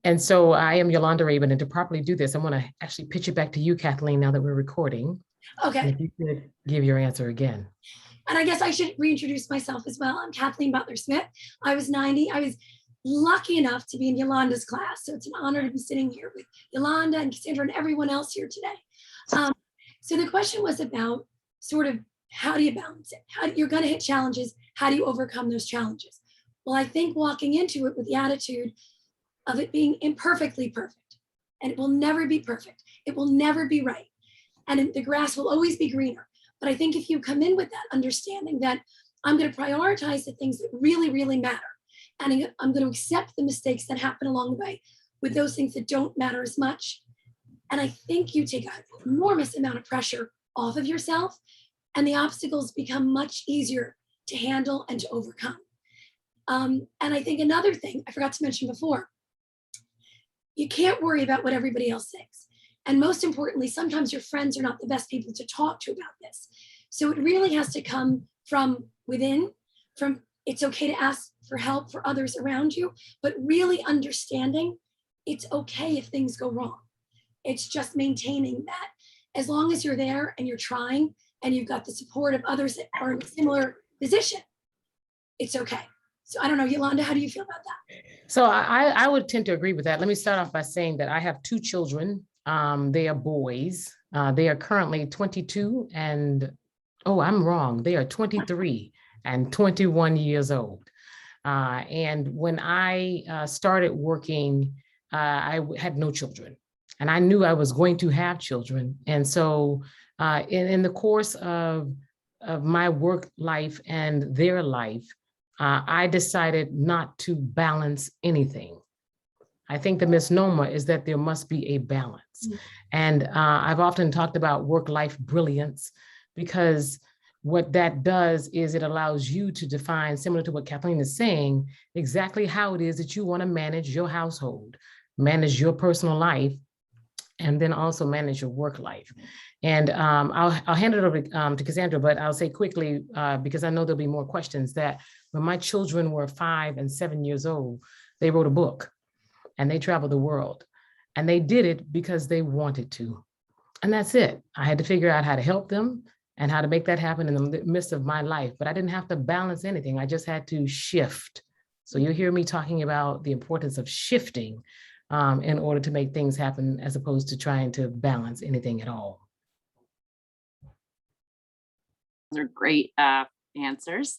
And so I am Yolanda Rabun, and to properly do this, I want to actually pitch it back to you, Kathleen, now that we're recording. Okay. And if you could give your answer again. And I guess I should reintroduce myself as well. I'm Kathleen Butler-Smith. I was 90. I was lucky enough to be in Yolanda's class. So it's an honor to be sitting here with Yolanda and Cassandra and everyone else here today. So the question was about sort of how do you balance it? You're going to hit challenges. How do you overcome those challenges? Well, I think walking into it with the attitude of it being imperfectly perfect, and it will never be perfect. It will never be right. And the grass will always be greener. But I think if you come in with that understanding that I'm going to prioritize the things that really, really matter, and I'm going to accept the mistakes that happen along the way with those things that don't matter as much. And I think you take an enormous amount of pressure off of yourself, and the obstacles become much easier to handle and to overcome. And I think another thing I forgot to mention before, you can't worry about what everybody else thinks. And most importantly, sometimes your friends are not the best people to talk to about this. So it really has to come from within, from it's okay to ask for help for others around you, but really understanding it's okay if things go wrong. It's just maintaining that as long as you're there and you're trying and you've got the support of others that are in a similar position, it's okay. So I don't know, Yolanda, how do you feel about that? So I would tend to agree with that. Let me start off by saying that I have two children. They are boys. They are currently 22 and, oh, I'm wrong. They are 23 and 21 years old. And when I started working, I had no children, and I knew I was going to have children. And so in the course of my work life and their life, I decided not to balance anything. I think the misnomer is that there must be a balance. Mm-hmm. And I've often talked about work-life brilliance, because what that does is it allows you to define, similar to what Kathleen is saying, exactly how it is that you want to manage your household, manage your personal life, and then also manage your work life. And I'll hand it over to Cassandra, but I'll say quickly, because I know there'll be more questions, that when my children were 5 and 7 years old, they wrote a book and they traveled the world, and they did it because they wanted to. And that's it. I had to figure out how to help them and how to make that happen in the midst of my life, but I didn't have to balance anything. I just had to shift. So you'll hear me talking about the importance of shifting in order to make things happen, as opposed to trying to balance anything at all. Those are great answers.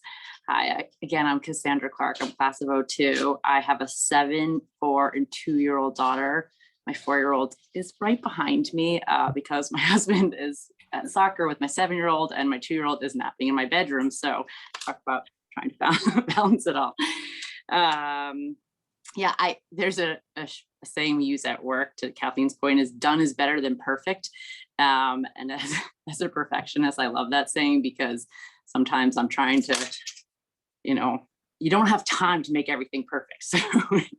Hi, again, I'm Cassandra Clark. I'm class of 02. I have a 7, 4, and 2-year-old daughter. My 4-year-old is right behind me because my husband is at soccer with my 7-year-old, and my 2-year-old is napping in my bedroom. So talk about trying to balance it all. Yeah, there's a saying we use at work, to Kathleen's point, is done is better than perfect. And as a perfectionist, I love that saying, because sometimes I'm trying to, you don't have time to make everything perfect. So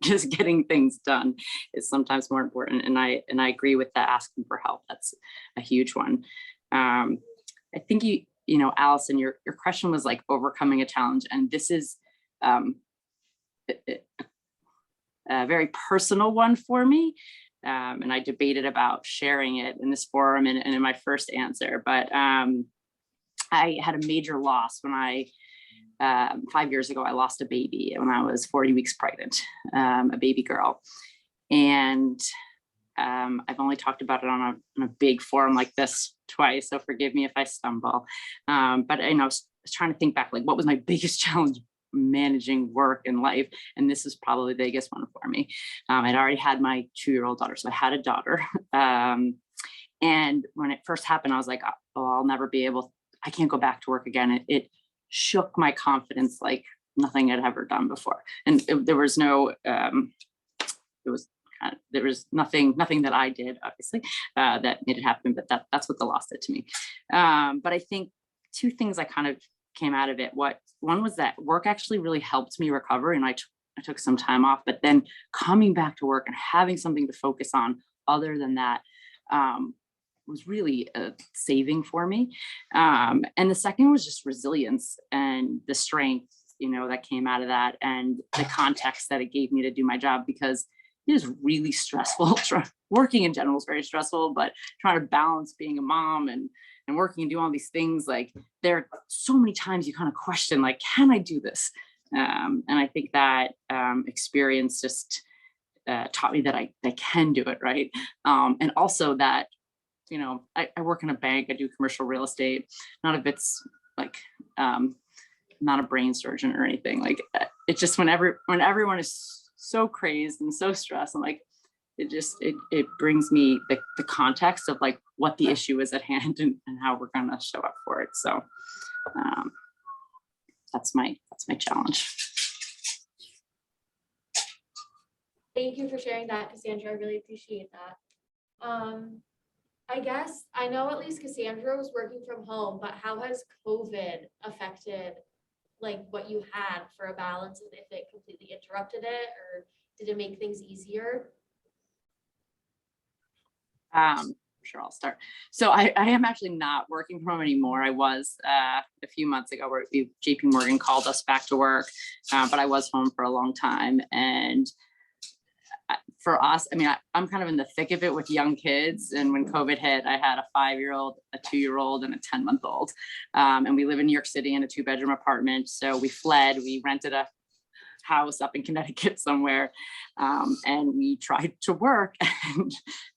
just getting things done is sometimes more important. And I agree with that, asking for help. That's a huge one. I think Alison, your question was like overcoming a challenge. And this is a very personal one for me. And I debated about sharing it in this forum and in my first answer, but I had a major loss when 5 years ago, I lost a baby when I was 40 weeks pregnant, a baby girl. And I've only talked about it on a big forum like this twice, so forgive me if I stumble. But I was trying to think back, like, what was my biggest challenge managing work and life? And this is probably the biggest one for me. I'd already had my 2-year-old daughter, so I had a daughter. And when it first happened, I was like, oh, I'll never be able, I can't go back to work again. It shook my confidence like nothing I'd ever done before. And there was nothing that I did, obviously, that made it happen, but that's what the loss did to me. But I think two things I kind of came out of it. One was that work actually really helped me recover, and I took some time off, but then coming back to work and having something to focus on other than that was really a saving for me. And the second was just resilience and the strength you know, that came out of that, and the context that it gave me to do my job, because it is really stressful. Working in general is very stressful, but trying to balance being a mom and working and doing all these things, like there are so many times you kind of question, like, can I do this? And I think that experience just taught me that I can do it, right? And also that, you know, I work in a bank, I do commercial real estate. None of it's like, not a brain surgeon or anything. Like it's just when everyone is so crazed and so stressed, I'm like, it brings me the context of like what the issue is at hand and how we're gonna show up for it. So that's my challenge. Thank you for sharing that, Cassandra. I really appreciate that. I guess I know at least Cassandra was working from home, but how has COVID affected like what you had for a balance, and if it completely interrupted it, or did it make things easier? Sure, I'll start. So I am actually not working from home anymore. I was a few months ago, where JP Morgan called us back to work, but I was home for a long time. And for us, I mean, I'm kind of in the thick of it with young kids. And when COVID hit, I had a 5-year-old, a 2-year-old, and a 10-month-old. And we live in New York City in a 2-bedroom apartment. So we fled, we rented a house up in Connecticut somewhere. And we tried to work and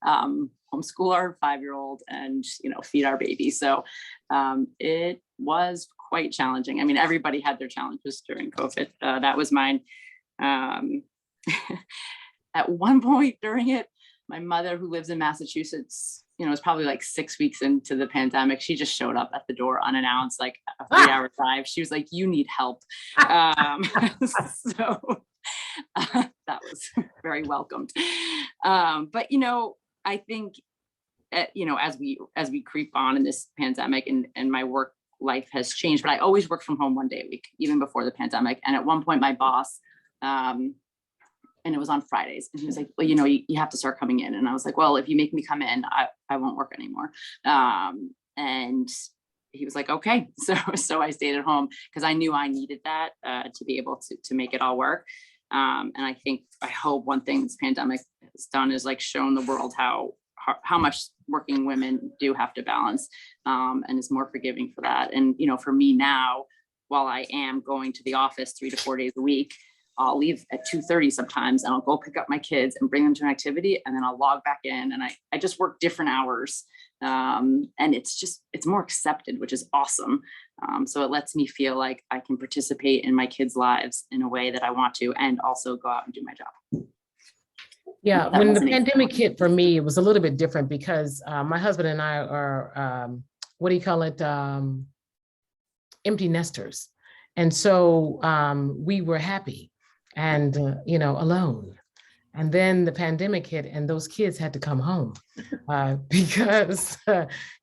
homeschool our 5-year-old and, you know, feed our baby. So it was quite challenging. I mean, everybody had their challenges during COVID. That was mine. At one point during it, my mother, who lives in Massachusetts, you know, it was probably like 6 weeks into the pandemic. She just showed up at the door unannounced, like a 3-hour drive. She was like, "You need help." So that was very welcomed. But, you know, I think, you know, as we creep on in this pandemic, and my work life has changed, but I always worked from home 1 day a week, even before the pandemic. And at one point, my boss, and it was on Fridays, and he was like, "Well, you know, you have to start coming in." And I was like, "Well, if you make me come in, I won't work anymore." And he was like, "Okay." So I stayed at home because I knew I needed that to be able to make it all work. And I hope one thing this pandemic has done is like shown the world how much working women do have to balance, and is more forgiving for that. And, you know, for me now, while I am going to the office 3 to 4 days a week, I'll leave at 2:30 sometimes, and I'll go pick up my kids and bring them to an activity, and then I'll log back in, and I just work different hours. And it's more accepted, which is awesome. So it lets me feel like I can participate in my kids' lives in a way that I want to, and also go out and do my job. Yeah, when the pandemic hit for me, it was a little bit different because my husband and I are, what do you call it? Empty nesters. And so we were happy and, you know, alone. And then the pandemic hit, and those kids had to come home because,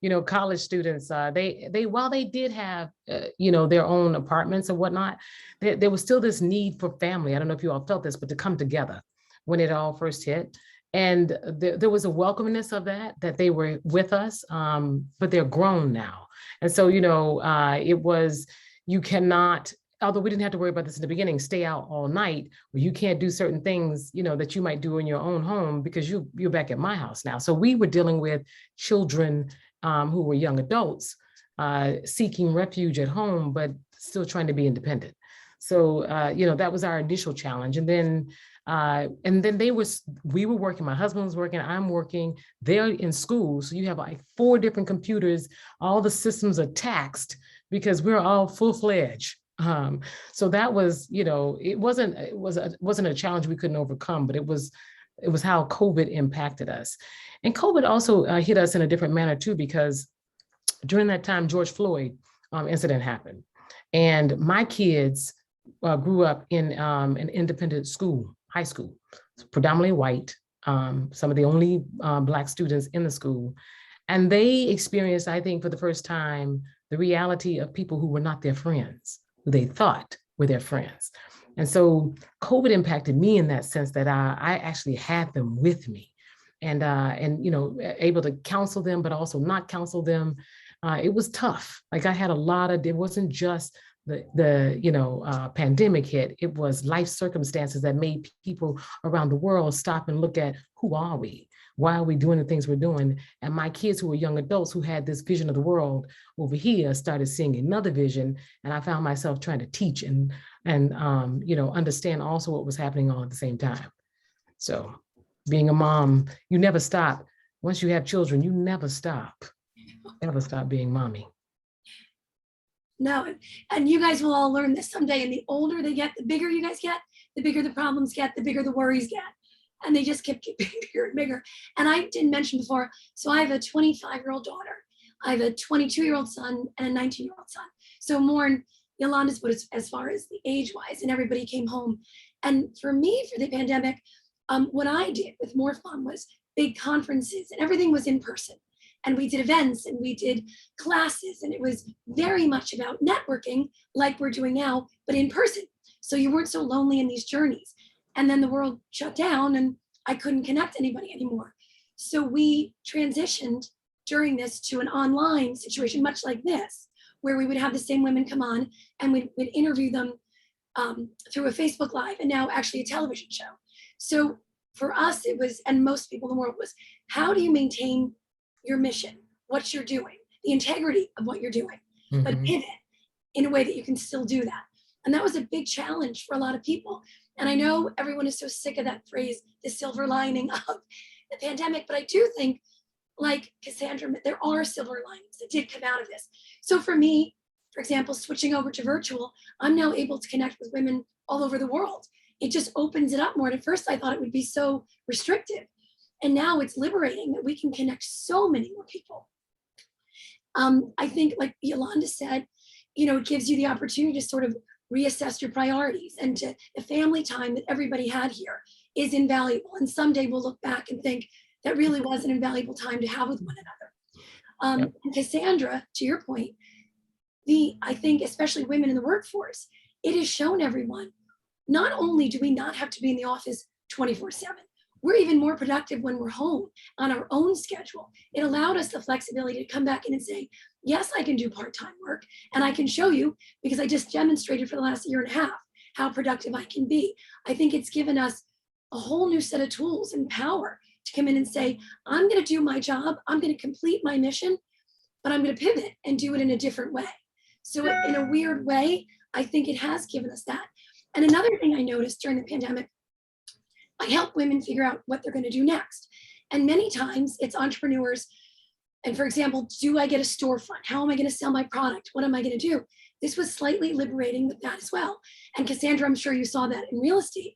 you know, college students, they while they did have, you know, their own apartments or whatnot, there was still this need for family. I don't know if you all felt this, but to come together when it all first hit. And there was a welcomeness of that they were with us, but they're grown now. And so, you know, it was, you cannot, although we didn't have to worry about this in the beginning, stay out all night, or you can't do certain things, you know, that you might do in your own home because you're back at my house now. So we were dealing with children who were young adults seeking refuge at home, but still trying to be independent. So, you know, that was our initial challenge. And then we were working, my husband was working, I'm working, they're in school. So you have like 4 different computers, all the systems are taxed because we're all full-fledged. So that was, you know, it wasn't a challenge we couldn't overcome, but it was how COVID impacted us. And COVID also hit us in a different manner too, because during that time, George Floyd incident happened. And my kids grew up in an independent school, high school, predominantly white, some of the only Black students in the school. And they experienced, I think, for the first time, the reality of people who were not their friends, who they thought were their friends. And so COVID impacted me in that sense that I actually had them with me and, you know, able to counsel them, but also not counsel them. It was tough. Like I had it wasn't just the pandemic hit, it was life circumstances that made people around the world stop and look at who are we? Why are we doing the things we're doing? And my kids who were young adults who had this vision of the world over here started seeing another vision. And I found myself trying to teach and understand also what was happening all at the same time. So being a mom, you never stop. Once you have children, you never stop being mommy. No, and you guys will all learn this someday. And the older they get, the bigger you guys get, the bigger the problems get, the bigger the worries get. And they just keep getting bigger and bigger. And I didn't mention before, so I have a 25-year-old daughter. I have a 22-year-old son and a 19-year-old son. So more in Yolanda's, but as far as the age-wise, and everybody came home. And for me, for the pandemic, what I did with more fun was big conferences, and everything was in person. And we did events and we did classes, and it was very much about networking like we're doing now, but in person. So you weren't so lonely in these journeys. And then the world shut down and I couldn't connect anybody anymore. So we transitioned during this to an online situation, much like this, where we would have the same women come on and we'd interview them through a Facebook Live, and now actually a television show. So for us, it was, and most people in the world, was, how do you maintain your mission, what you're doing, the integrity of what you're doing, but pivot in a way that you can still do that. And that was a big challenge for a lot of people. And I know everyone is so sick of that phrase, the silver lining of the pandemic, but I do think, like Cassandra, there are silver linings that did come out of this. So for me, for example, switching over to virtual, I'm now able to connect with women all over the world. It just opens it up more. And at first I thought it would be so restrictive. And now it's liberating that we can connect so many more people. I think, like Yolanda said, it gives you the opportunity to sort of reassess your priorities, and to the family time that everybody had here is invaluable. And someday we'll look back and think that really was an invaluable time to have with one another. Yep. And Cassandra, to your point, I think especially women in the workforce, it has shown everyone, not only do we not have to be in the office 24/7, we're even more productive when we're home on our own schedule. It allowed us the flexibility to come back in and say, yes, I can do part-time work, and I can show you, because I just demonstrated for the last year and a half how productive I can be. I think it's given us a whole new set of tools and power to come in and say, I'm going to do my job, I'm going to complete my mission, but I'm going to pivot and do it in a different way. So in a weird way, I think it has given us that. And another thing I noticed during the pandemic, I help women figure out what they're going to do next. And many times it's entrepreneurs. And for example, do I get a storefront? How am I going to sell my product? What am I going to do? This was slightly liberating with that as well. And Cassandra, I'm sure you saw that in real estate.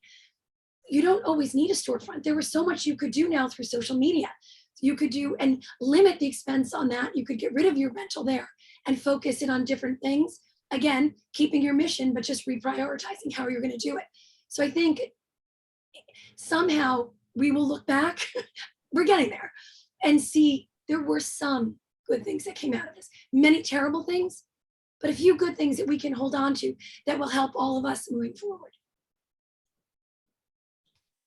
You don't always need a storefront. There was so much you could do now through social media. You could do and limit the expense on that. You could get rid of your rental there and focus it on different things. Again, keeping your mission, but just reprioritizing how you're going to do it. So I think somehow we will look back, we're getting there, and see there were some good things that came out of this. Many terrible things, but a few good things that we can hold on to that will help all of us moving forward.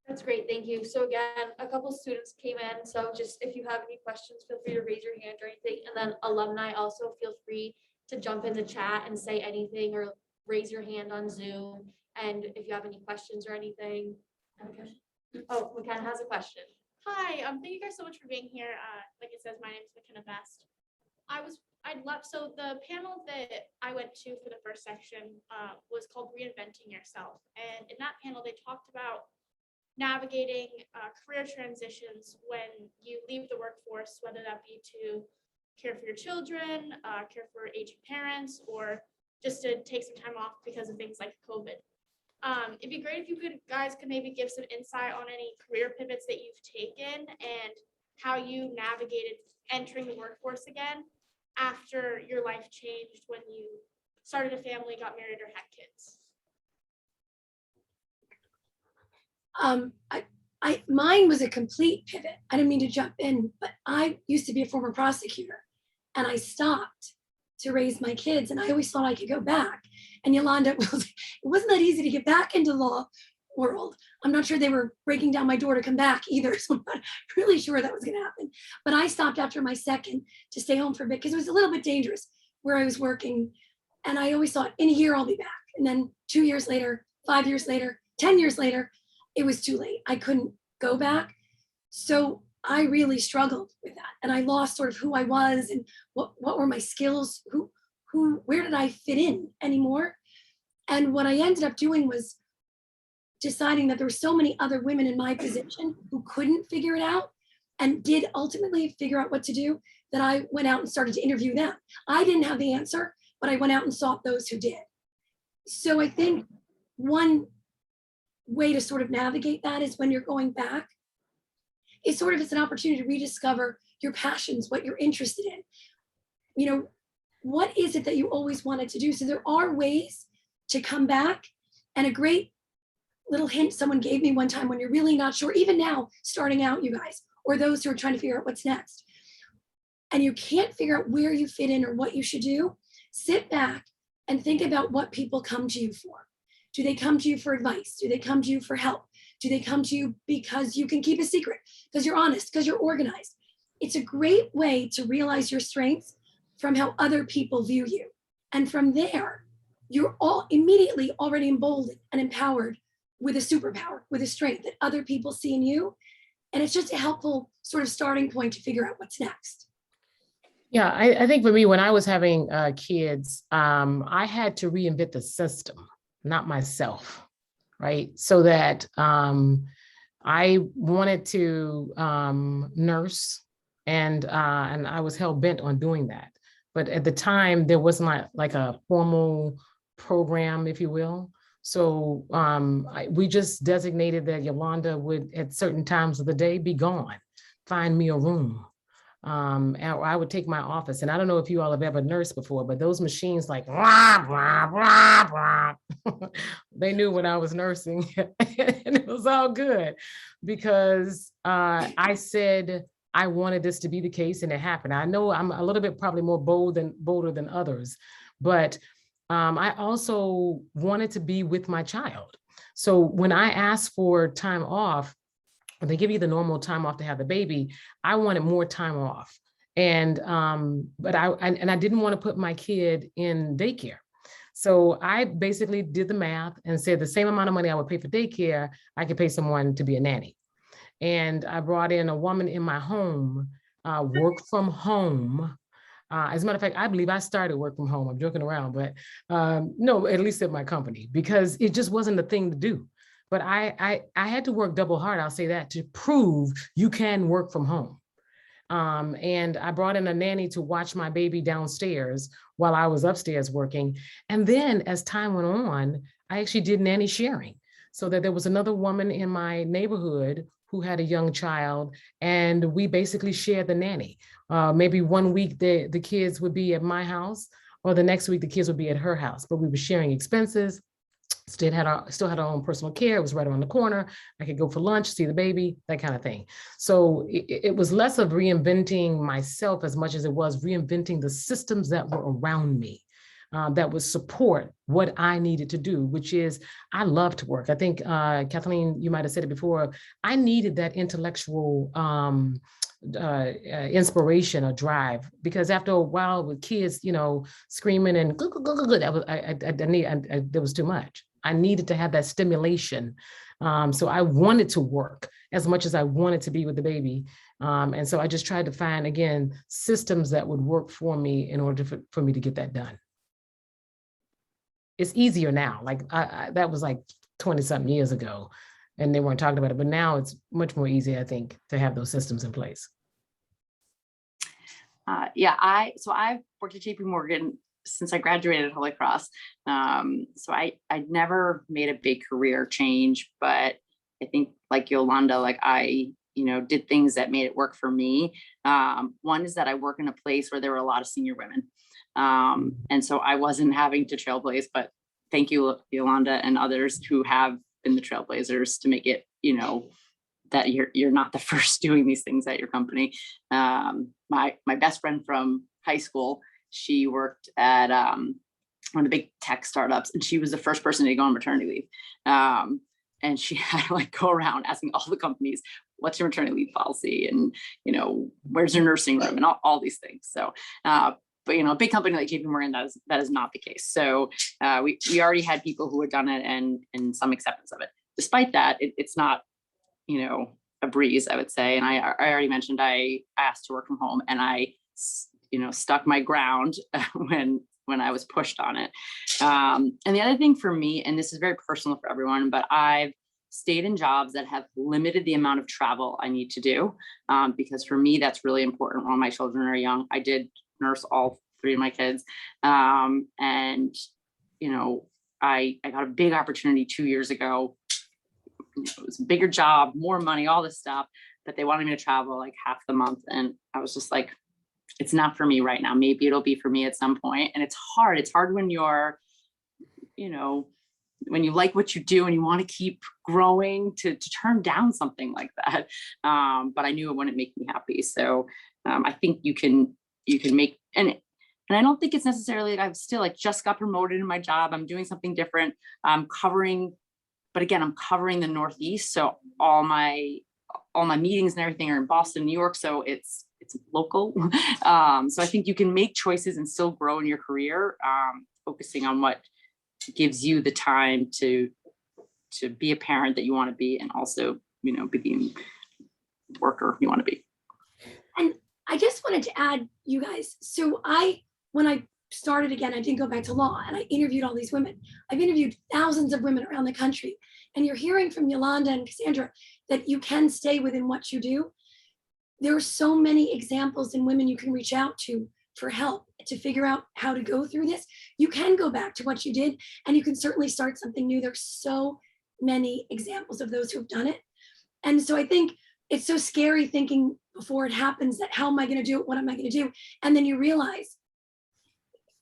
That's great, thank you. So again, a couple students came in, so just if you have any questions, feel free to raise your hand or anything. And then alumni, also feel free to jump in the chat and say anything, or raise your hand on Zoom. And if you have any questions or anything. Okay. Oh, McKenna has a question. Hi, thank you guys so much for being here. Like it says, my name is McKenna Best. So the panel that I went to for the first section was called Reinventing Yourself. And in that panel, they talked about navigating career transitions when you leave the workforce, whether that be to care for your children, care for aging parents, or just to take some time off because of things like COVID. It'd be great if you guys could maybe give some insight on any career pivots that you've taken and how you navigated entering the workforce again after your life changed when you started a family, got married, or had kids. Mine was a complete pivot. I didn't mean to jump in, but I used to be a former prosecutor, and I stopped to raise my kids, and I always thought I could go back. And Yolanda, it wasn't that easy to get back into the law world. I'm not sure they were breaking down my door to come back either, so I'm not really sure that was going to happen. But I stopped after my second to stay home for a bit because it was a little bit dangerous where I was working And I always thought, in a year, I'll be back. And then 2 years later, 5 years later, 10 years later, it was too late. I couldn't go back. So I really struggled with that. And I lost sort of who I was and what were my skills, where did I fit in anymore? And what I ended up doing was deciding that there were so many other women in my position who couldn't figure it out and did ultimately figure out what to do, that I went out and started to interview them. I didn't have the answer, but I went out and sought those who did. So I think one way to sort of navigate that is when you're going back, it's sort of, it's an opportunity to rediscover your passions, what you're interested in. You know, what is it that you always wanted to do? So there are ways to come back. And a great little hint someone gave me one time, when you're really not sure, even now, starting out, you guys, or those who are trying to figure out what's next, and you can't figure out where you fit in or what you should do, sit back and think about what people come to you for. Do they come to you for advice? Do they come to you for help? Do they come to you because you can keep a secret, because you're honest, because you're organized? It's a great way to realize your strengths from how other people view you. And from there, you're all immediately already emboldened and empowered with a superpower, with a strength that other people see in you. And it's just a helpful sort of starting point to figure out what's next. Yeah, I think for me, when I was having kids, I had to reinvent the system, not myself, right? So that I wanted to nurse, and I was hell bent on doing that. But at the time, there was not like a formal program, if you will. So we just designated that Yolanda would, at certain times of the day, be gone, find me a room. And I would take my office. And I don't know if you all have ever nursed before, but those machines like, blah, blah, blah, blah. They knew when I was nursing, and it was all good, because I said I wanted this to be the case, and it happened. I know I'm a little bit probably more bolder than others, but I also wanted to be with my child. So when I asked for time off, they give you the normal time off to have the baby, I wanted more time off. And, but I didn't want to put my kid in daycare. So I basically did the math and said the same amount of money I would pay for daycare, I could pay someone to be a nanny. And I brought in a woman in my home, work from home. As a matter of fact, I believe I started work from home. I'm joking around, but no, at least at my company, because it just wasn't the thing to do. But I had to work double hard, I'll say that, to prove you can work from home. And I brought in a nanny to watch my baby downstairs while I was upstairs working. And then as time went on, I actually did nanny sharing, so that there was another woman in my neighborhood who had a young child, and we basically shared the nanny. Maybe one week the kids would be at my house, or the next week the kids would be at her house, but we were sharing expenses. Still had our own personal care. It was right around the corner. I could go for lunch, see the baby, that kind of thing. So it was less of reinventing myself as much as it was reinventing the systems that were around me, that would support what I needed to do, which is, I love to work. I think, Kathleen, you might have said it before, I needed that intellectual inspiration or drive, because after a while with kids, screaming and that was, there was too much. I needed to have that stimulation. So I wanted to work as much as I wanted to be with the baby. And so I just tried to find, again, systems that would work for me in order for me to get that done. It's easier now. Like that was like 20 something years ago, and they weren't talking about it, but now it's much more easy, I think, to have those systems in place. Yeah, I've worked at JP Morgan since I graduated Holy Cross. So I never made a big career change, but I think like Yolanda, like I, did things that made it work for me. One is that I work in a place where there were a lot of senior women. And so I wasn't having to trailblaze, but thank you, Yolanda, and others who have been the trailblazers to make it, that you're not the first doing these things at your company. My best friend from high school, she worked at one of the big tech startups, and she was the first person to go on maternity leave. And she had to go around asking all the companies, what's your maternity leave policy? And, where's your nursing room and all these things. So but a big company like JP Morgan, that is not the case. So we already had people who had done it and some acceptance of it. Despite that, it's not, a breeze, I would say. And I already mentioned I asked to work from home, and I, stuck my ground when I was pushed on it. And the other thing for me, and this is very personal for everyone, but I've stayed in jobs that have limited the amount of travel I need to do, because for me, that's really important while my children are young. I did nurse all 3 of my kids. And, I got a big opportunity 2 years ago. It was a bigger job, more money, all this stuff, but they wanted me to travel like half the month. And I was just like, it's not for me right now. Maybe it'll be for me at some point. And it's hard. It's hard when you're, when you like what you do and you want to keep growing to turn down something like that. But I knew it wouldn't make me happy. So I think you can make, and I don't think it's necessarily, I've still like just got promoted in my job. I'm doing something different. But again, I'm covering the Northeast. So all my meetings and everything are in Boston, New York. So it's local. So I think you can make choices and still grow in your career, focusing on what gives you the time to be a parent that you want to be, and also, be the worker you want to be. And I just wanted to add, you guys, so when I started again, I didn't go back to law, and I interviewed all these women. I've interviewed thousands of women around the country, and you're hearing from Yolanda and Cassandra that you can stay within what you do. There are so many examples in women you can reach out to for help to figure out how to go through this. You can go back to what you did, and you can certainly start something new. There's so many examples of those who have done it. And so I think it's so scary thinking before it happens that how am I going to do it? What am I going to do? And then you realize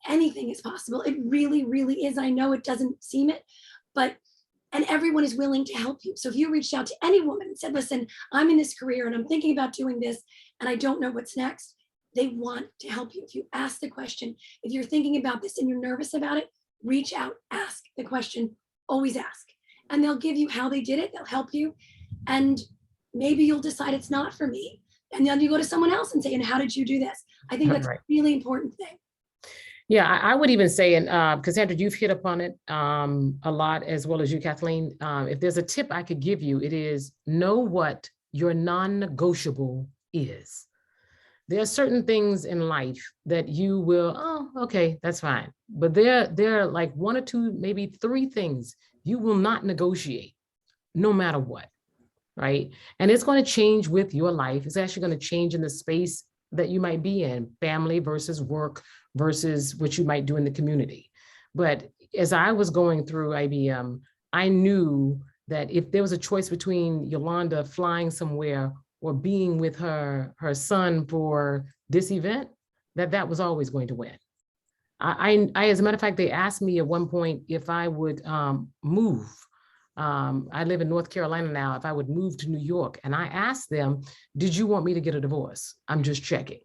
anything is possible. It really, really is. I know it doesn't seem it, and everyone is willing to help you. So if you reached out to any woman and said, listen, I'm in this career and I'm thinking about doing this and I don't know what's next, they want to help you. If you ask the question, if you're thinking about this and you're nervous about it, reach out, ask the question, always ask. And they'll give you how they did it. They'll help you. And maybe you'll decide it's not for me. And then you go to someone else and say, and how did you do this? I think that's Right. a really important thing. Yeah, I would even say, and Cassandra, you've hit upon it a lot, as well as you, Kathleen. If there's a tip I could give you, it is know what your non-negotiable is. There are certain things in life that you will, oh, okay, that's fine. But there are like 1 or 2, maybe 3 things you will not negotiate, no matter what, right? And it's going to change with your life. It's actually going to change in the space that you might be in, family versus work versus what you might do in the community. But as I was going through IBM, I knew that if there was a choice between Yolanda flying somewhere or being with her son for this event, that was always going to win. I as a matter of fact, they asked me at one point if I would move. I live in North Carolina now, if I would move to New York. And I asked them, did you want me to get a divorce? I'm just checking.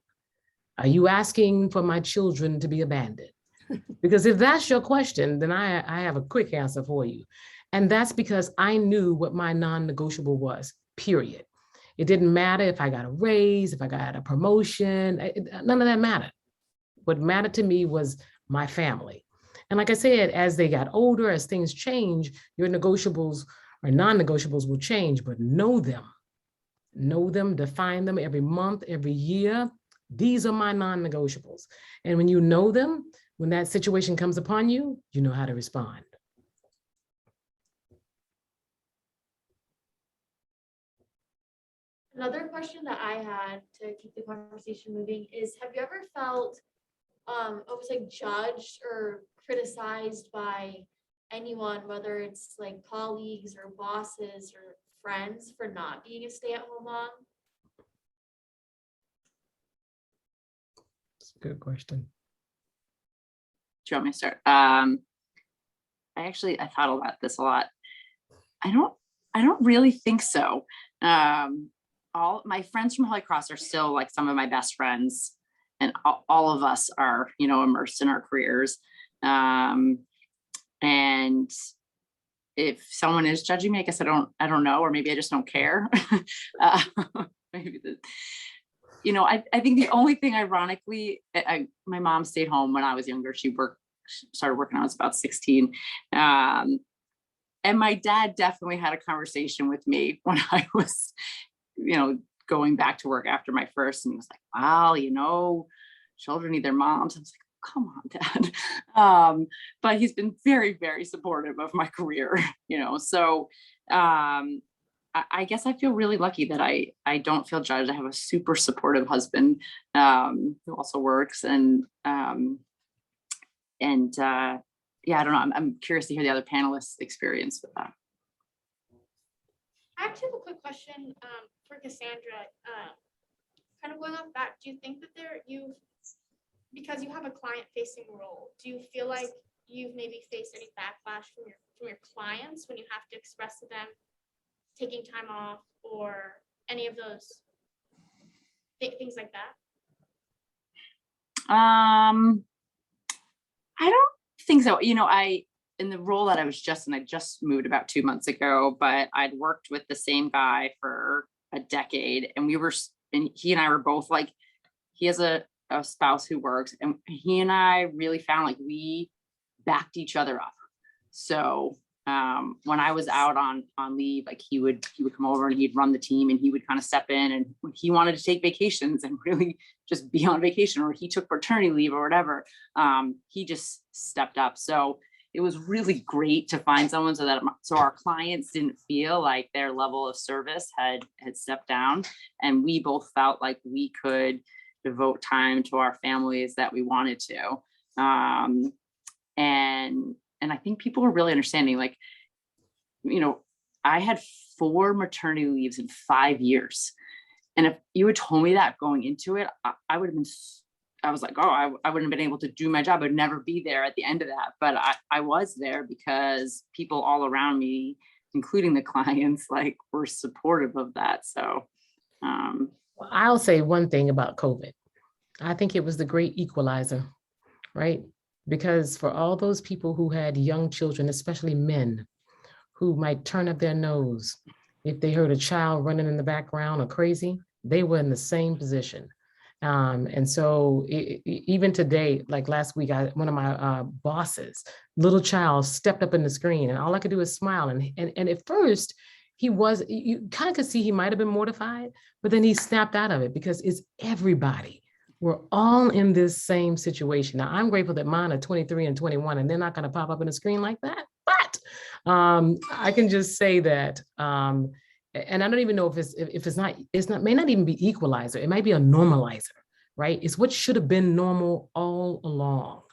Are you asking for my children to be abandoned? Because if that's your question, then I have a quick answer for you. And that's because I knew what my non-negotiable was, period. It didn't matter if I got a raise, if I got a promotion, none of that mattered. What mattered to me was my family. And like I said, as they got older, as things change, your negotiables or non-negotiables will change, but know them, define them every month, every year. These are my non-negotiables. And when you know them, when that situation comes upon you, you know how to respond. Another question that I had to keep the conversation moving is, have you ever felt almost like judged or criticized by anyone, whether it's like colleagues or bosses or friends, for not being a stay-at-home mom? That's a good question. Do you want me to start? I thought about this a lot. I don't really think so. All my friends from Holy Cross are still like some of my best friends, and all of us are, immersed in our careers. And if someone is judging me, I guess I don't know, or maybe I just don't care. I think the only thing, ironically, my mom stayed home when I was younger. She started working when I was about 16. And my dad definitely had a conversation with me when I was, going back to work after my first, and he was like, well, children need their moms. I was like, come on, Dad. But he's been very, very supportive of my career, so I guess I feel really lucky that I don't feel judged. I have a super supportive husband who also works, and yeah, I don't know. I'm curious to hear the other panelists' experience with that. I actually have a quick question for Cassandra. Kind of going off that, do you think that because you have a client-facing role, do you feel like you've maybe faced any backlash from your clients when you have to express to them taking time off or any of those things like that? I don't think so. In the role that I was just in, I just moved about 2 months ago, but I'd worked with the same guy for a decade, and he and I were both like, he has a spouse who works, and he and I really found like we backed each other up. So when I was out on leave, like he would come over and he'd run the team, and he would kind of step in, and when he wanted to take vacations and really just be on vacation, or he took paternity leave or whatever, he just stepped up. So it was really great to find someone so our clients didn't feel like their level of service had stepped down, and we both felt like we could devote time to our families that we wanted to. And I think people are really understanding, like, I had 4 maternity leaves in 5 years. And if you had told me that going into it, I was like, I wouldn't have been able to do my job. I'd never be there at the end of that. But I was there because people all around me, including the clients, like, were supportive of that. So I'll say one thing about COVID. I think it was the great equalizer, right? Because for all those people who had young children, especially men, who might turn up their nose if they heard a child running in the background or crazy, they were in the same position. And so even today, like last week, one of my bosses, little child stepped up in the screen, and all I could do was smile. And at first, you kind of could see he might have been mortified, but then he snapped out of it because it's everybody. We're all in this same situation. Now, I'm grateful that mine are 23 and 21, and they're not going to pop up on the screen like that. But I can just say that, and I don't even know if it's not may not even be equalizer. It might be a normalizer, right? It's what should have been normal all along.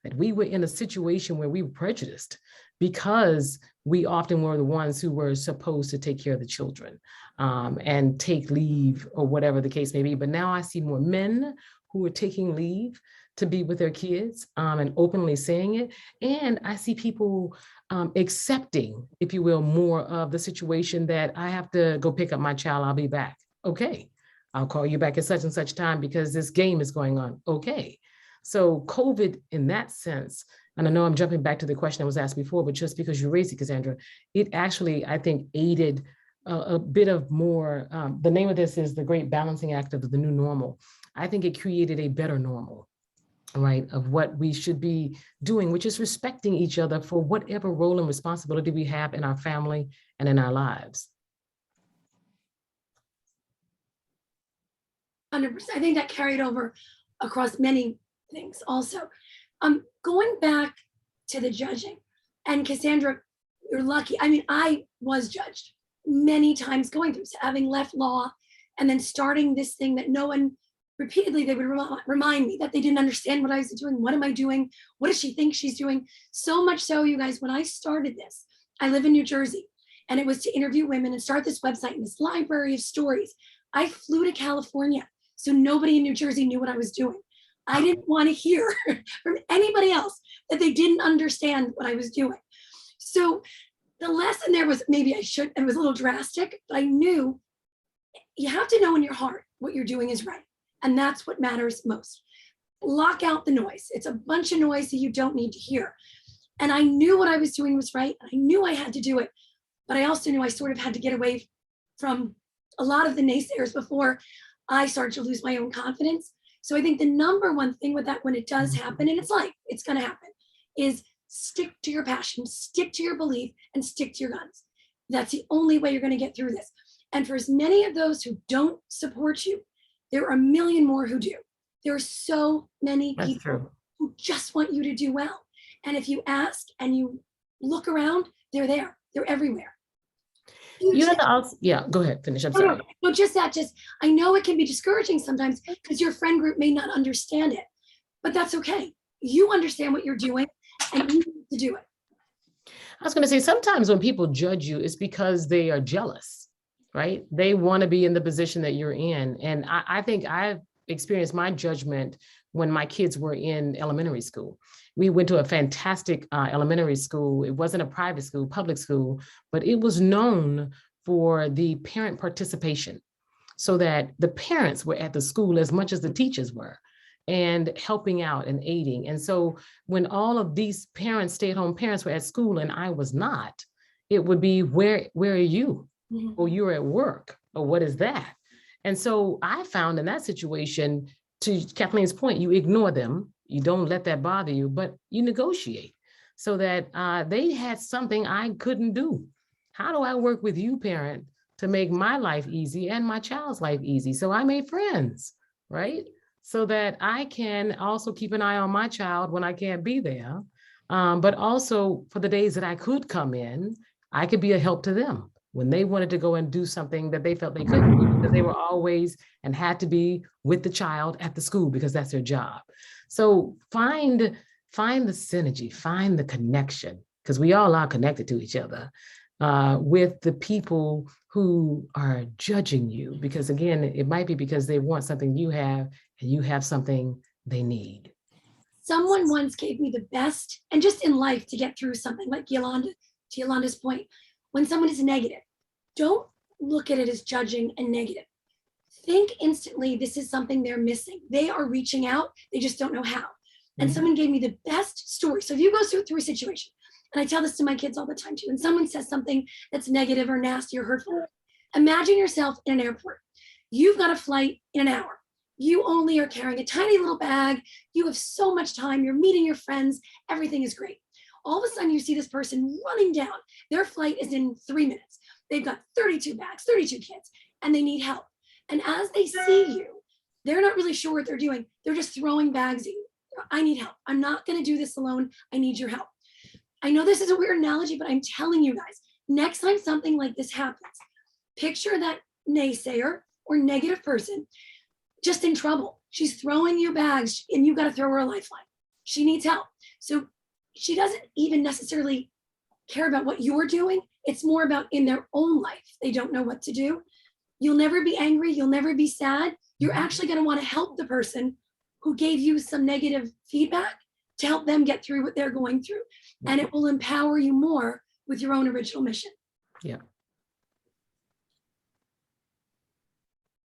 That we were in a situation where we were prejudiced because we often were the ones who were supposed to take care of the children and take leave or whatever the case may be. But now I see more men who are taking leave to be with their kids and openly saying it. And I see people accepting, if you will, more of the situation that I have to go pick up my child, I'll be back. Okay, I'll call you back at such and such time because this game is going on. Okay. So COVID in that sense, and I know I'm jumping back to the question that was asked before, but just because you raised it, Cassandra, it actually, I think, aided a bit of more, the name of this is the great balancing act of the new normal. I think it created a better normal, right, of what we should be doing, which is respecting each other for whatever role and responsibility we have in our family and in our lives. 100%. I think that carried over across many things also. Going back to the judging, and Cassandra, you're lucky. I mean, I was judged many times going through, so having left law and then starting this thing that no one, repeatedly, they would remind me that they didn't understand what I was doing. What am I doing? What does she think she's doing? So much so, you guys, when I started this, I live in New Jersey, and it was to interview women and start this website and this library of stories. I flew to California, so nobody in New Jersey knew what I was doing. I didn't want to hear from anybody else that they didn't understand what I was doing. So the lesson there was, maybe it was a little drastic, but I knew you have to know in your heart what you're doing is right. And that's what matters most. Lock out the noise. It's a bunch of noise that you don't need to hear. And I knew what I was doing was right. I knew I had to do it, but I also knew I sort of had to get away from a lot of the naysayers before I started to lose my own confidence. So I think the number one thing with that, when it does happen, and it's life, it's going to happen, is stick to your passion, stick to your belief, and stick to your guns. That's the only way you're going to get through this. And for as many of those who don't support you, there are a million more who do. There are so many That's people true. who just want you to do well. And if you ask and you look around, they're there. They're everywhere. You know, yeah, go ahead, finish. I'm No, sorry. no, just that, I know it can be discouraging sometimes because your friend group may not understand it, but that's okay. You understand what you're doing and you need to do it. I was going to say, sometimes when people judge you, it's because they are jealous, right? They want to be in the position that you're in. And I think I've experienced my judgment when my kids were in elementary school. We went to a fantastic elementary school. It wasn't a private school, public school, but it was known for the parent participation, so that the parents were at the school as much as the teachers were, and helping out and aiding. And so when all of these parents, stay-at-home parents, were at school and I was not, it would be, where are you? Mhm. Or you're at work, or what is that? And so I found in that situation, to Kathleen's point, you ignore them, you don't let that bother you, but you negotiate so that they had something I couldn't do. How do I work with you, parent, to make my life easy and my child's life easy? So I made friends, right? So that I can also keep an eye on my child when I can't be there. But also for the days that I could come in, I could be a help to them when they wanted to go and do something that they felt they couldn't do, because they were always and had to be with the child at the school because that's their job. So find the synergy, find the connection, because we all are connected to each other, with the people who are judging you. Because again, it might be because they want something you have and you have something they need. Someone once gave me the best, and just in life to get through something, like Yolanda, to Yolanda's point, when someone is negative, don't look at it as judging and negative. Think instantly, this is something they're missing. They are reaching out, they just don't know how. And someone gave me the best story. So if you go through a situation, and I tell this to my kids all the time too, and someone says something that's negative or nasty or hurtful, imagine yourself in an airport. You've got a flight in an hour. You only are carrying a tiny little bag. You have so much time. You're meeting your friends. Everything is great. All of a sudden, you see this person running down. Their flight is in 3 minutes. They've got 32 bags, 32 kids, and they need help. And as they see you, they're not really sure what they're doing. They're just throwing bags at you. I need help. I'm not going to do this alone. I need your help. I know this is a weird analogy, but I'm telling you guys, next time something like this happens, picture that naysayer or negative person just in trouble. She's throwing you bags and you've got to throw her a lifeline. She needs help. So she doesn't even necessarily care about what you're doing. It's more about in their own life. They don't know what to do. You'll never be angry. You'll never be sad. You're actually going to want to help the person who gave you some negative feedback to help them get through what they're going through. And it will empower you more with your own original mission. Yeah.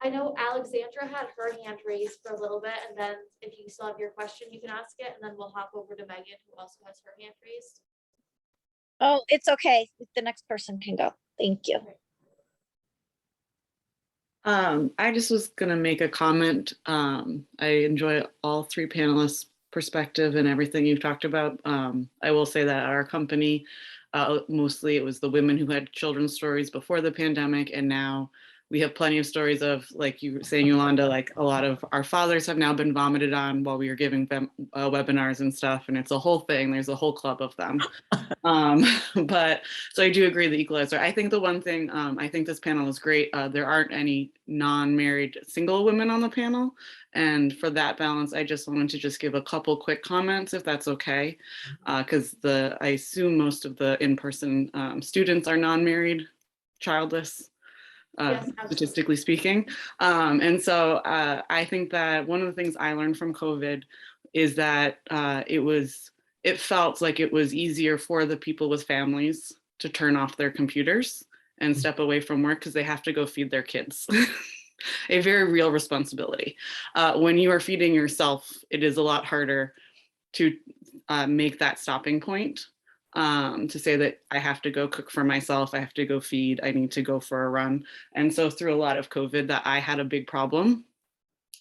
I know Alexandra had her hand raised for a little bit, and then if you still have your question, you can ask it, and then we'll hop over to Megan, who also has her hand raised. Oh, it's okay. The next person can go. Thank you. I just was going to make a comment. I enjoy all three panelists' perspective and everything you've talked about. I will say that at our company, mostly it was the women who had children's stories before the pandemic, and now we have plenty of stories of, like you were saying, Yolanda, like a lot of our fathers have now been vomited on while we were giving them webinars and stuff, and it's a whole thing. There's a whole club of them. But so I do agree, the equalizer. I think the one thing, I think this panel is great. There aren't any non-married single women on the panel. And for that balance, I just wanted to just give a couple quick comments, if that's okay. Because I assume most of the in-person students are non-married, childless. Yes, Statistically speaking. And so I think that one of the things I learned from COVID is that it felt like it was easier for the people with families to turn off their computers and step away from work because they have to go feed their kids. A very real responsibility. When you are feeding yourself, it is a lot harder to make that stopping point. to say that I have to go cook for myself, I have to go feed, I need to go for a run. And so through a lot of COVID, that I had a big problem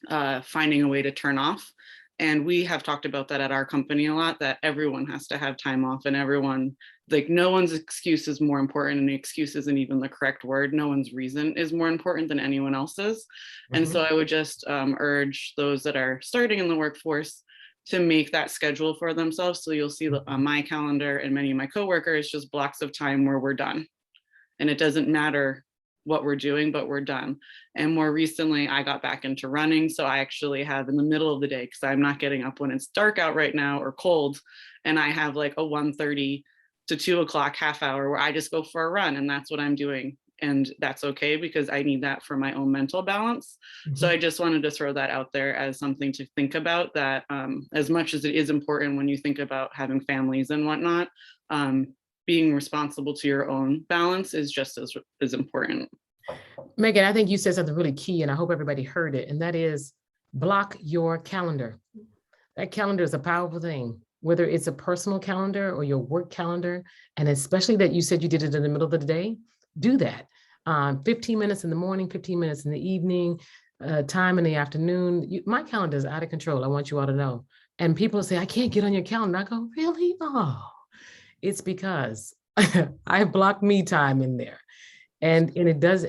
finding a way to turn off. And we have talked about that at our company a lot, that everyone has to have time off, and everyone, like, no one's excuse is more important, and the excuse isn't even the correct word. No one's reason is more important than anyone else's. And so I would just urge those that are starting in the workforce to make that schedule for themselves. So you'll see on my calendar and many of my coworkers, just blocks of time where we're done. And it doesn't matter what we're doing, but we're done. And more recently, I got back into running. So I actually have in the middle of the day, because I'm not getting up when it's dark out right now or cold. And I have like a 1:30 to 2 o'clock half hour where I just go for a run, and that's what I'm doing. And that's okay, because I need that for my own mental balance. So I just wanted to throw that out there as something to think about, that as much as it is important when you think about having families and whatnot, being responsible to your own balance is just as important. Megan, I think you said something really key, and I hope everybody heard it, and that is block your calendar. That calendar is a powerful thing, whether it's a personal calendar or your work calendar, and especially that you said you did it in the middle of the day, do that. 15 minutes in the morning, 15 minutes in the evening, time in the afternoon. My calendar is out of control. I want you all to know. And people say, I can't get on your calendar. I go, really? Oh, it's because I blocked me time in there. And it does,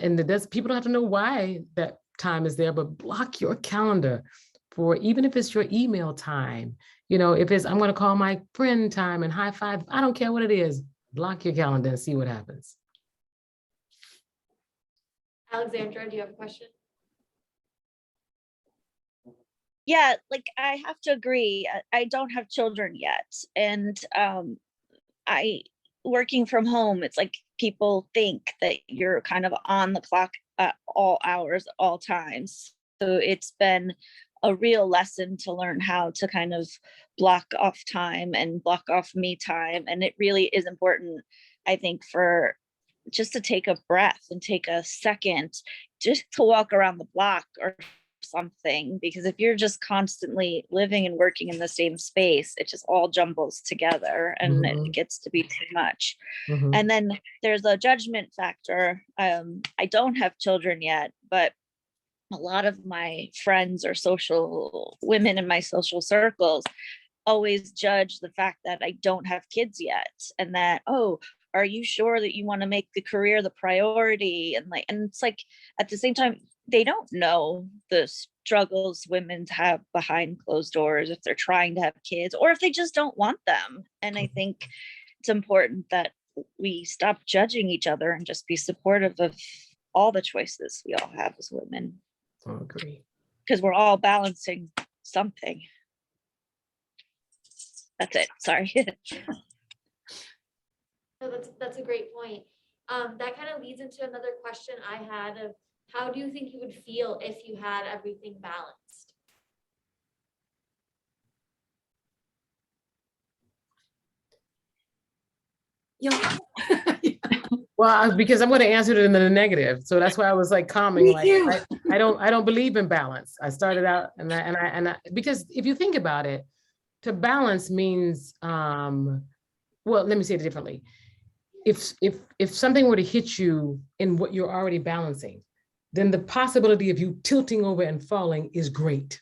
people don't have to know why that time is there, but block your calendar for, even if it's your email time, if it's, I'm going to call my friend time and high five, I don't care what it is, block your calendar and see what happens. Alexandra, do you have a question? Yeah, like I have to agree. I don't have children yet. And working from home, it's like people think that you're kind of on the clock at all hours, all times. So it's been a real lesson to learn how to kind of block off time and block off me time. And it really is important, I think, for just to take a breath and take a second just to walk around the block or something, because if you're just constantly living and working in the same space, it just all jumbles together and it gets to be too much. And then there's a judgment factor. I don't have children yet, but a lot of my friends or social women in my social circles always judge the fact that I don't have kids yet, and that, oh, are you sure that you want to make the career the priority? And it's like, at the same time, they don't know the struggles women have behind closed doors if they're trying to have kids, or if they just don't want them. And I think it's important that we stop judging each other and just be supportive of all the choices we all have as women. I agree. Because we're all balancing something. That's it. Sorry. No, that's a great point. That kind of leads into another question I had of, how do you think you would feel if you had everything balanced? Yeah. Well, because I'm going to answer it in the negative, so that's why I was like calming. Me Like, too. I don't believe in balance. I started out, and I because if you think about it, to balance means, well, let me say it differently. If something were to hit you in what you're already balancing, then the possibility of you tilting over and falling is great.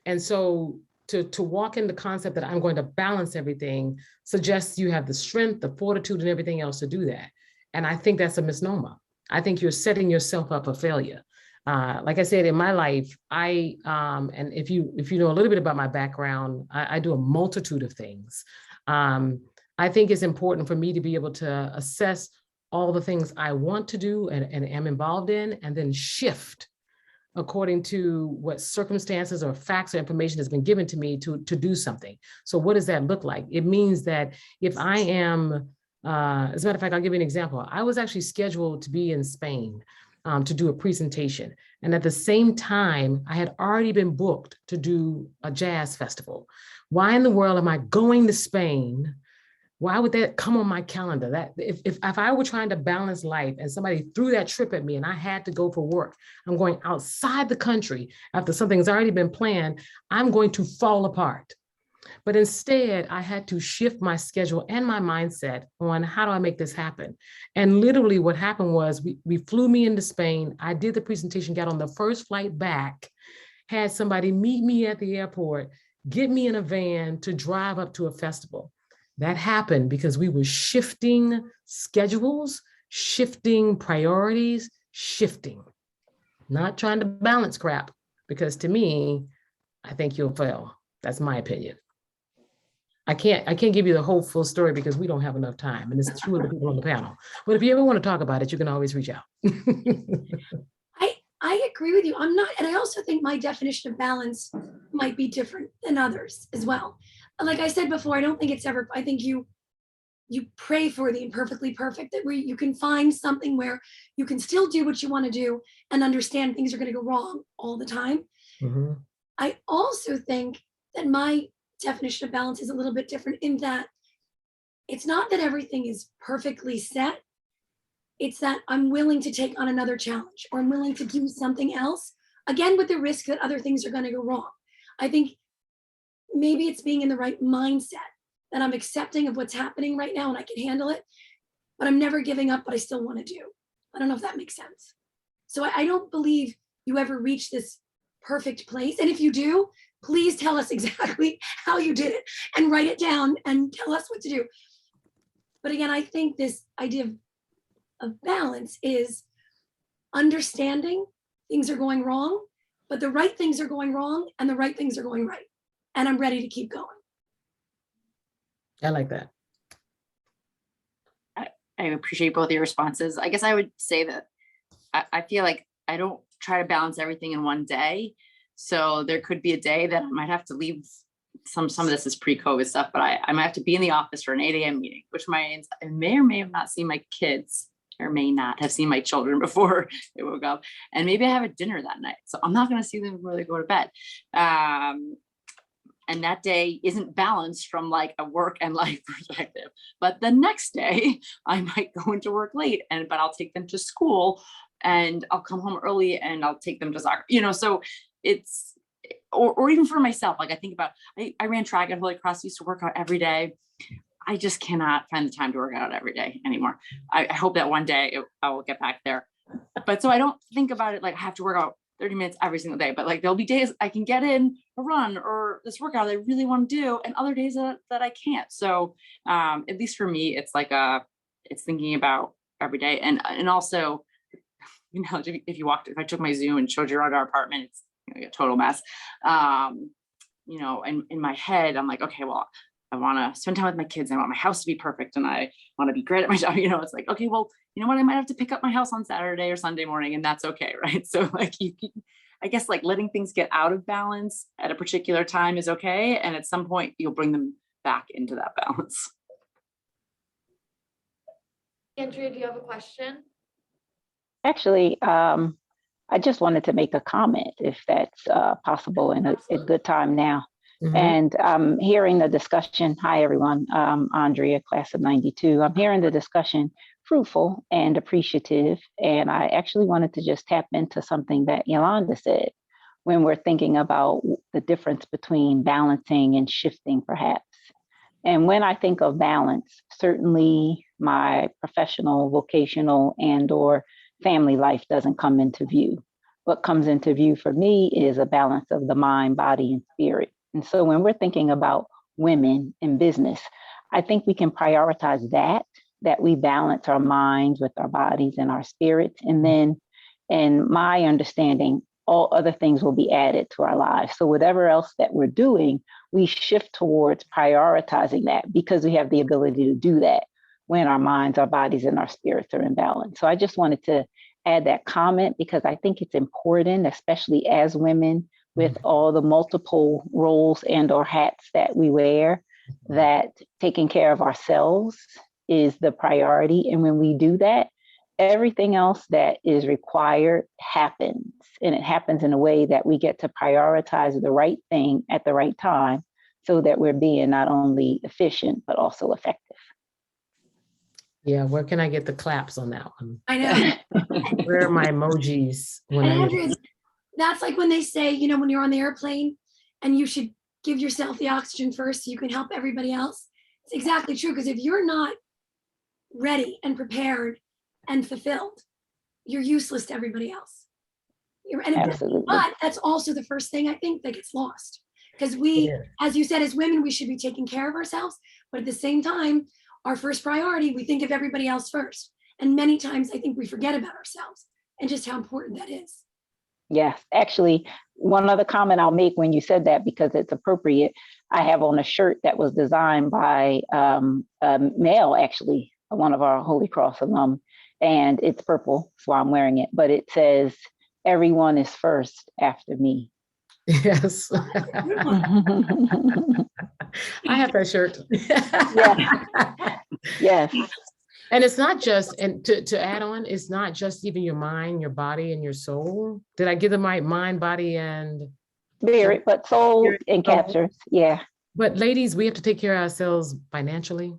And so to walk in the concept that I'm going to balance everything suggests you have the strength, the fortitude, and everything else to do that. And I think that's a misnomer. I think you're setting yourself up for failure. Like I said, in my life, and if you know a little bit about my background, I do a multitude of things. I think it's important for me to be able to assess all the things I want to do and am involved in, and then shift according to what circumstances or facts or information has been given to me to do something. So what does that look like? It means that if I am, as a matter of fact, I'll give you an example. I was actually scheduled to be in Spain to do a presentation. And at the same time, I had already been booked to do a jazz festival. Why in the world am I going to Spain? Why would that come on my calendar? That if I were trying to balance life and somebody threw that trip at me and I had to go for work, I'm going outside the country after something's already been planned, I'm going to fall apart. But instead, I had to shift my schedule and my mindset on how do I make this happen? And literally what happened was we flew me into Spain. I did the presentation, got on the first flight back, had somebody meet me at the airport, get me in a van to drive up to a festival. That happened because we were shifting schedules, shifting priorities, shifting, not trying to balance crap, because to me, I think you'll fail. That's my opinion. I can't give you the whole full story because we don't have enough time, and it's two of the people on the panel. But if you ever want to talk about it, you can always reach out. I agree with you. I'm not, and I also think my definition of balance might be different than others as well. Like I said before, I don't think it's ever, I think you pray for the imperfectly perfect, that where you can find something where you can still do what you want to do and understand things are going to go wrong all the time. Mm-hmm. I also think that my definition of balance is a little bit different in that it's not that everything is perfectly set. It's that I'm willing to take on another challenge, or I'm willing to do something else, again, with the risk that other things are going to go wrong. I think maybe it's being in the right mindset, that I'm accepting of what's happening right now and I can handle it, but I'm never giving up what I still want to do. I don't know if that makes sense. So I don't believe you ever reach this perfect place. And if you do, please tell us exactly how you did it and write it down and tell us what to do. But again, I think this idea of balance is understanding things are going wrong, but the right things are going wrong and the right things are going right. And I'm ready to keep going. I like that. I appreciate both your responses. I guess I would say that I feel like I don't try to balance everything in one day. So there could be a day that I might have to leave. Some of this is pre-COVID stuff, but I might have to be in the office for an 8 a.m. meeting, which I may or may have not seen my kids, or may not have seen my children before they woke up. And maybe I have a dinner that night. So I'm not going to see them before they go to bed. And that day isn't balanced from like a work and life perspective. But the next day I might go into work late, but I'll take them to school and I'll come home early and I'll take them to soccer, so it's, or even for myself, like I think about, I ran track at Holy Cross, used to work out every day. I just cannot find the time to work out every day anymore. I hope that one day I will get back there. But so I don't think about it like I have to work out 30 minutes every single day, but like there'll be days I can get in a run or this workout I really want to do, and other days that I can't. So at least for me, it's like it's thinking about every day. And also, if I took my Zoom and showed you around our apartment, it's a total mess. And in my head, I'm like, okay, well, I want to spend time with my kids. I want my house to be perfect. And I want to be great at my job. It's like, okay, well, you know what? I might have to pick up my house on Saturday or Sunday morning, and that's okay. Right. So like, I guess like letting things get out of balance at a particular time is okay. And at some point you'll bring them back into that balance. Andrea, do you have a question? Actually, I just wanted to make a comment, if that's possible, and a good time now. Mhm. And I'm hearing the discussion. Hi, everyone. Andrea, class of 92. I'm hearing the discussion, fruitful and appreciative. And I actually wanted to just tap into something that Yolanda said when we're thinking about the difference between balancing and shifting, perhaps. And when I think of balance, certainly my professional, vocational, and/or family life doesn't come into view. What comes into view for me is a balance of the mind, body, and spirit. And so when we're thinking about women in business, I think we can prioritize that we balance our minds with our bodies and our spirits. And then, in my understanding, all other things will be added to our lives. So whatever else that we're doing, we shift towards prioritizing that, because we have the ability to do that when our minds, our bodies, and our spirits are in balance. So I just wanted to add that comment, because I think it's important, especially as women, with all the multiple roles and/or hats that we wear, that taking care of ourselves is the priority. And when we do that, everything else that is required happens. And it happens in a way that we get to prioritize the right thing at the right time, so that we're being not only efficient, but also effective. Yeah, where can I get the claps on that one? I know. Where are my emojis? When And I Andrea, that's like when they say, when you're on the airplane and you should give yourself the oxygen first so you can help everybody else. It's exactly true, because if you're not ready and prepared and fulfilled, you're useless to everybody else. Absolutely. But that's also the first thing I think that gets lost, because It we, is. as you said, as women, we should be taking care of ourselves, but at the same time, our first priority, we think of everybody else first. And many times I think we forget about ourselves and just how important that is. Yes, actually, one other comment I'll make when you said that, because it's appropriate. I have on a shirt that was designed by a male, actually, one of our Holy Cross alum, and it's purple, so I'm wearing it. But it says, "Everyone is first after me." Yes. Good one. I have that shirt. Yes, And it's not just, and to add on, it's not just even your mind, your body, and your soul. Did I give them right? Mind, body, and spirit, but soul Spirit, soul. encaptures. Yeah, but ladies, we have to take care of ourselves financially,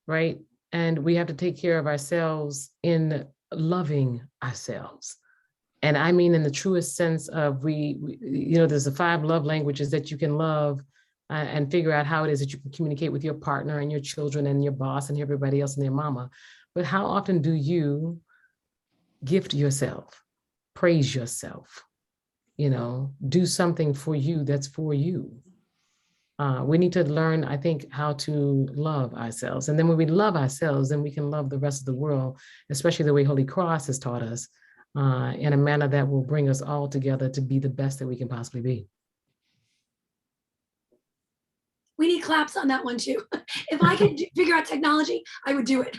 right? And we have to take care of ourselves in loving ourselves. And I mean, in the truest sense of there's the 5 love languages that you can love and figure out how it is that you can communicate with your partner and your children and your boss and everybody else and their mama. But how often do you gift yourself, praise yourself, do something for you that's for you? We need to learn, I think, how to love ourselves. And then when we love ourselves, then we can love the rest of the world, especially the way Holy Cross has taught us, in a manner that will bring us all together to be the best that we can possibly be. We need claps on that one too. If I could figure out technology, I would do it.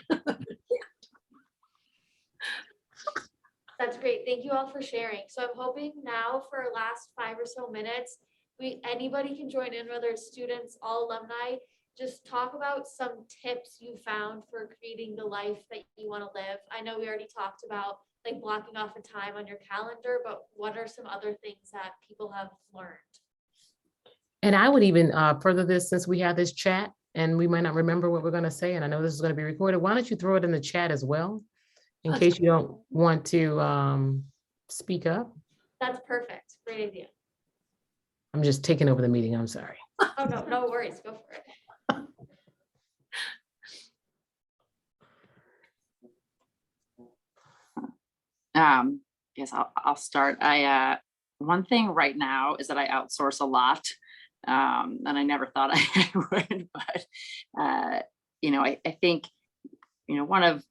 That's great. Thank you all for sharing. So I'm hoping now for our last 5 or so minutes, anybody can join in, whether it's students, all alumni, just talk about some tips you found for creating the life that you want to live. I know we already talked about like blocking off a time on your calendar, but what are some other things that people have learned? And I would even further this, since we have this chat and we might not remember what we're going to say, and I know this is going to be recorded, why don't you throw it in the chat as well, in case you don't want to speak up? That's perfect. Great idea. I'm just taking over the meeting. I'm sorry. Oh, no, no worries. Go for it. Yes, I'll start. One thing right now is that I outsource a lot, and I never thought I would, but I think one of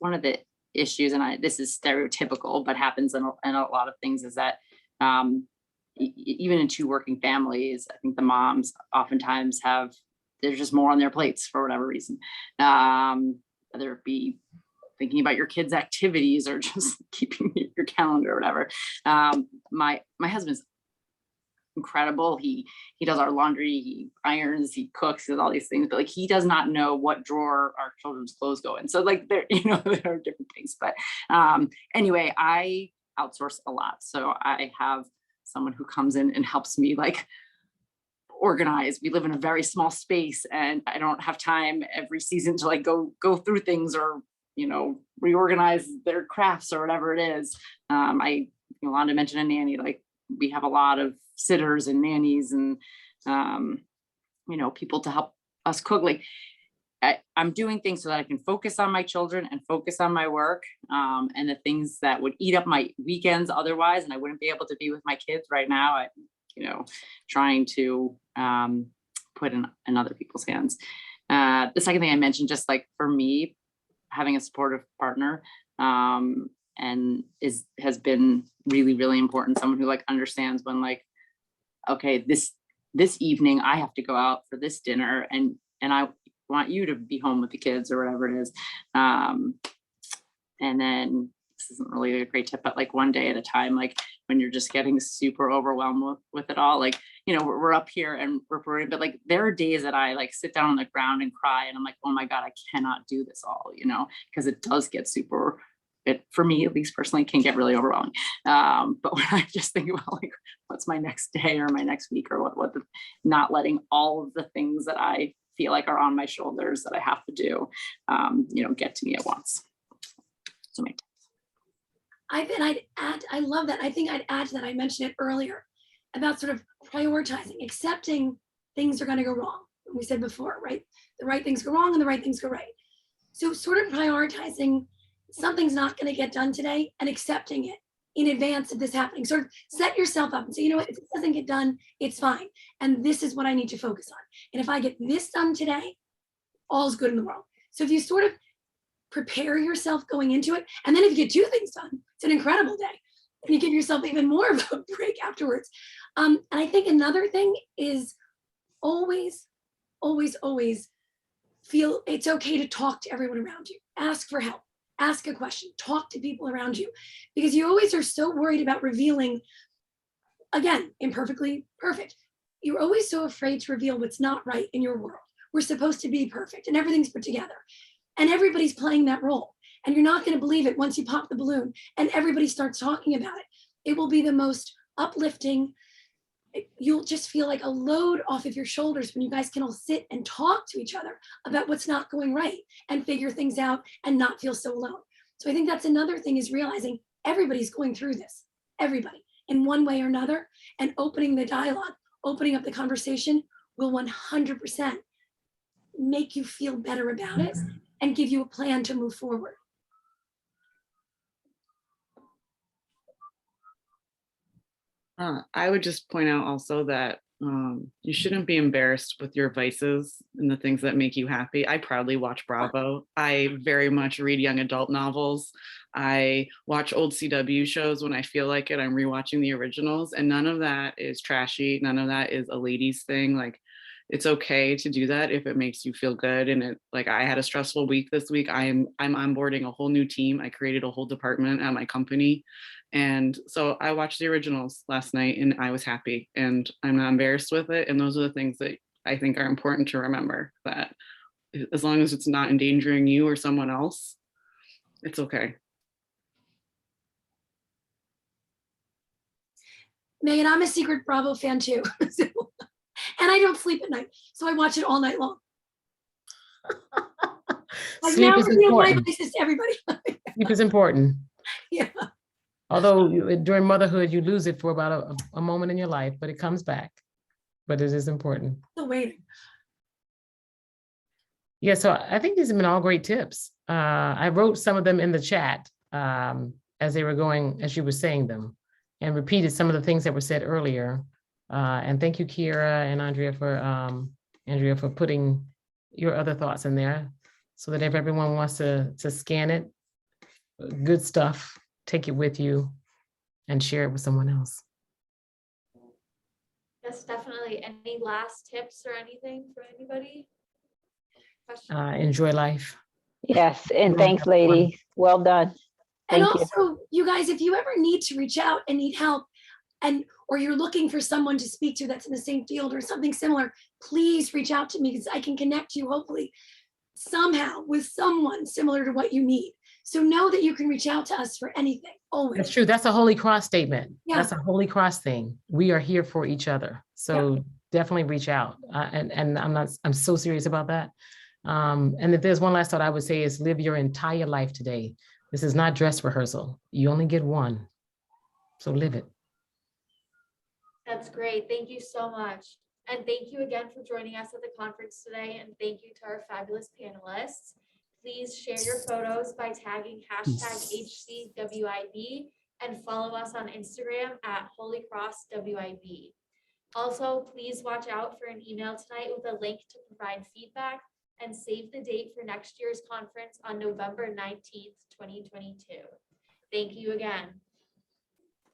the issues, and this is stereotypical, but happens in a lot of things, is that even in 2 working families, I think the moms oftentimes there's just more on their plates for whatever reason, whether it be thinking about your kids' activities or just keeping your calendar or whatever. My husband's incredible. He does our laundry, he irons, he cooks, he does all these things, but like he does not know what drawer our children's clothes go in. So like there are different things. But anyway, I outsource a lot. So I have someone who comes in and helps me like organize. We live in a very small space and I don't have time every season to like go through things or reorganize their crafts or whatever it is. Yolanda mentioned a nanny, like we have a lot of sitters and nannies and, people to help us cook. Like I'm doing things so that I can focus on my children and focus on my work, and the things that would eat up my weekends otherwise. And I wouldn't be able to be with my kids right now. Trying to put in other people's hands. The second thing I mentioned, just like for me, having a supportive partner and has been really, really important. Someone who like understands when like, okay, this evening I have to go out for this dinner and I want you to be home with the kids or whatever it is. And then this isn't really a great tip, but like one day at a time, like when you're just getting super overwhelmed with it all, like, we're up here and we're worried, but like there are days that I like sit down on the ground and cry and I'm like, oh my God, I cannot do this all, because it does get for me, at least personally, can get really overwhelming. But when I just think about like, what's my next day or my next week or not letting all of the things that I feel like are on my shoulders that I have to do, get to me at once. So I love that. I think I'd add to that. I mentioned it earlier. about sort of prioritizing, accepting things are going to go wrong. We said before, right? The right things go wrong and the right things go right. So sort of prioritizing something's not going to get done today and accepting it in advance of this happening. Sort of set yourself up and say, you know what, if it doesn't get done, it's fine. And this is what I need to focus on. And if I get this done today, all's good in the world. So if you sort of prepare yourself going into it, and then if you get 2 things done, it's an incredible day. And you give yourself even more of a break afterwards. And I think another thing is always feel it's okay to talk to everyone around you. Ask for help, ask a question, talk to people around you, because you always are so worried about revealing, again, imperfectly perfect. You're always so afraid to reveal what's not right in your world. We're supposed to be perfect and everything's put together. And everybody's playing that role. And you're not going to believe it once you pop the balloon and everybody starts talking about it. It will be the most uplifting. You'll just feel like a load off of your shoulders when you guys can all sit and talk to each other about what's not going right and figure things out and not feel so alone. So I think that's another thing, is realizing everybody's going through this, everybody in one way or another, and opening the dialogue, opening up the conversation will 100% make you feel better about it and give you a plan to move forward. I would just point out also that you shouldn't be embarrassed with your vices and the things that make you happy. I proudly watch Bravo. I very much read young adult novels. I watch old CW shows when I feel like it. I'm rewatching the originals, and none of that is trashy. None of that is a ladies thing. Like, it's okay to do that if it makes you feel good. And it, like, I had a stressful week this week. I'm onboarding a whole new team. I created a whole department at my company. And so I watched the originals last night and I was happy and I'm not embarrassed with it. And those are the things that I think are important to remember, that as long as it's not endangering you or someone else, it's okay. Megan, I'm a secret Bravo fan too. And I don't sleep at night, so I watch it all night long. I've Sleep now is revealed my important. vices to everybody. Sleep is important. Yeah. Although during motherhood, you lose it for about a moment in your life, but it comes back. But it is important. Still waiting. Yeah, so I think these have been all great tips. I wrote some of them in the chat as they were going, as you were saying them, and repeated some of the things that were said earlier. And thank you, Kira and Andrea, for putting your other thoughts in there, so that if everyone wants to scan it, good stuff, take it with you and share it with someone else. Yes, definitely. Any last tips or anything for anybody? Enjoy life. Yes, and thanks, ladies. Well done. And Thank you. also, you guys, if you ever need to reach out and need help, or you're looking for someone to speak to that's in the same field or something similar, please reach out to me, because I can connect you hopefully somehow with someone similar to what you need. So know that you can reach out to us for anything, always. That's true. That's a Holy Cross statement. Yeah. That's a Holy Cross thing. We are here for each other. So definitely reach out. And I'm so serious about that. And if there's one last thought I would say is live your entire life today. This is not dress rehearsal. You only get one. So live it. That's great. Thank you so much. And thank you again for joining us at the conference today. And thank you to our fabulous panelists. Please share your photos by tagging #HCWIB and follow us on Instagram at HolyCrossWIB. Also, please watch out for an email tonight with a link to provide feedback, and save the date for next year's conference on November 19th, 2022. Thank you again.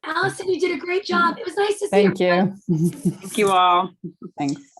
Alison, you did a great job. It was nice to see Thank you. Thank you all. Thanks.